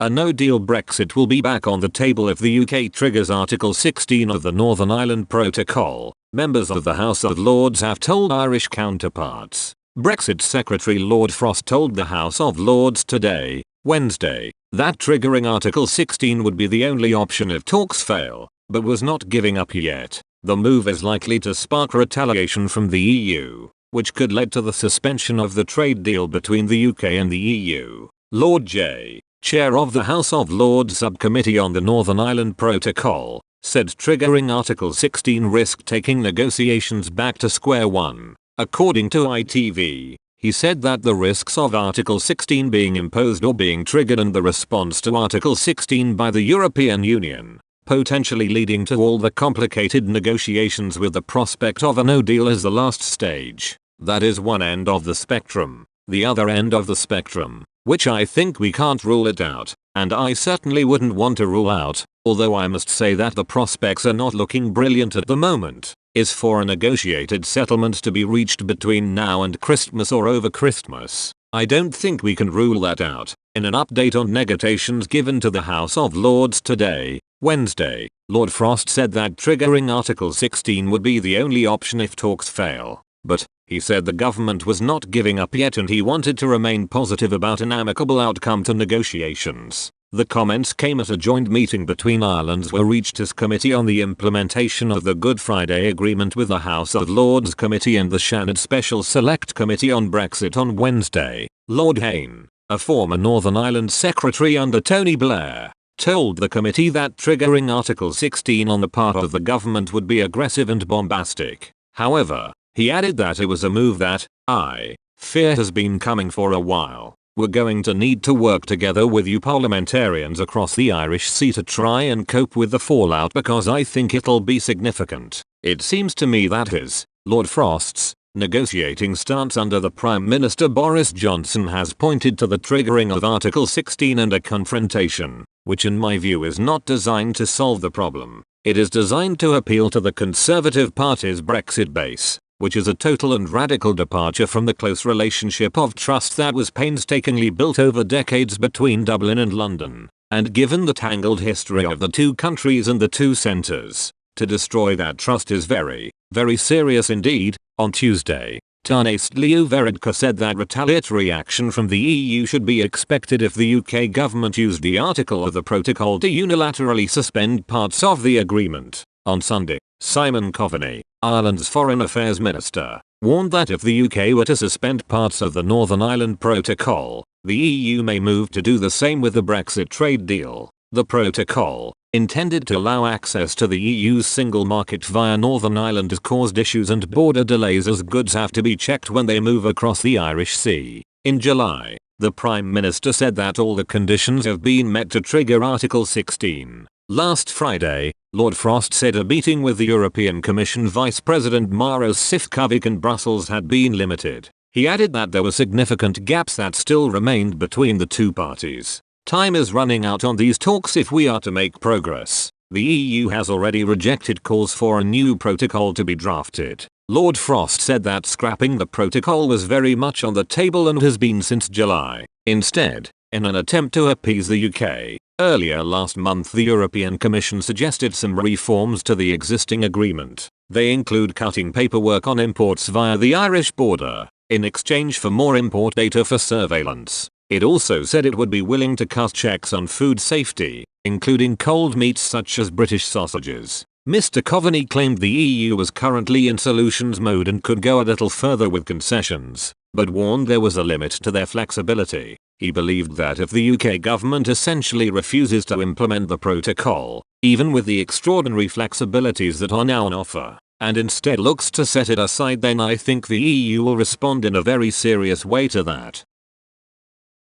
A no-deal Brexit will be back on the table if the UK triggers Article 16 of the Northern Ireland Protocol, members of the House of Lords have told Irish counterparts. Brexit Secretary Lord Frost told the House of Lords today, Wednesday, that triggering Article 16 would be the only option if talks fail, but was not giving up yet. The move is likely to spark retaliation from the EU, which could lead to the suspension of the trade deal between the UK and the EU. Lord J, chair of the House of Lords Subcommittee on the Northern Ireland Protocol, said triggering Article 16 risked taking negotiations back to square one. According to ITV, he said that the risks of Article 16 being imposed or being triggered and the response to Article 16 by the European Union, potentially leading to all the complicated negotiations with the prospect of a no deal as the last stage. That is one end of the spectrum. The other end of the spectrum, which I think we can't rule it out, and I certainly wouldn't want to rule out, although I must say that the prospects are not looking brilliant at the moment, is for a negotiated settlement to be reached between now and Christmas or over Christmas. I don't think we can rule that out. In an update on negotiations given to the House of Lords today, Wednesday, Lord Frost said that triggering Article 16 would be the only option if talks fail. But, he said the government was not giving up yet and he wanted to remain positive about an amicable outcome to negotiations. The comments came at a joint meeting between Ireland's Oireachtas Committee on the implementation of the Good Friday Agreement with the House of Lords Committee and the Seanad Special Select Committee on Brexit on Wednesday. Lord Hayne, a former Northern Ireland Secretary under Tony Blair, told the committee that triggering Article 16 on the part of the government would be aggressive and bombastic. However, he added that it was a move that, I fear has been coming for a while. We're going to need to work together with you parliamentarians across the Irish Sea to try and cope with the fallout because I think it'll be significant. It seems to me that is, Lord Frost's negotiating stance under the Prime Minister Boris Johnson has pointed to the triggering of Article 16 and a confrontation, which in my view is not designed to solve the problem. It is designed to appeal to the Conservative Party's Brexit base, which is a total and radical departure from the close relationship of trust that was painstakingly built over decades between Dublin and London, and given the tangled history of the two countries and the two centres, to destroy that trust is very, very serious indeed. On Tuesday, Tánaiste Leo Varadkar said that retaliatory action from the EU should be expected if the UK government used the article of the protocol to unilaterally suspend parts of the agreement. On Sunday, Simon Coveney, Ireland's Foreign Affairs Minister, warned that if the UK were to suspend parts of the Northern Ireland Protocol, the EU may move to do the same with the Brexit trade deal. The protocol, intended to allow access to the EU's single market via Northern Ireland, has caused issues and border delays as goods have to be checked when they move across the Irish Sea. In July, the Prime Minister said that all the conditions have been met to trigger Article 16. Last Friday, Lord Frost said a meeting with the European Commission Vice President Maros Sefcovic in Brussels had been limited. He added that there were significant gaps that still remained between the two parties. Time is running out on these talks if we are to make progress. The EU has already rejected calls for a new protocol to be drafted. Lord Frost said that scrapping the protocol was very much on the table and has been since July. Instead, in an attempt to appease the UK, earlier last month the European Commission suggested some reforms to the existing agreement. They include cutting paperwork on imports via the Irish border, in exchange for more import data for surveillance. It also said it would be willing to cut checks on food safety, including cold meats such as British sausages. Mr. Coveney claimed the EU was currently in solutions mode and could go a little further with concessions, but warned there was a limit to their flexibility. He believed that if the UK government essentially refuses to implement the protocol, even with the extraordinary flexibilities that are now on offer, and instead looks to set it aside, then I think the EU will respond in a very serious way to that.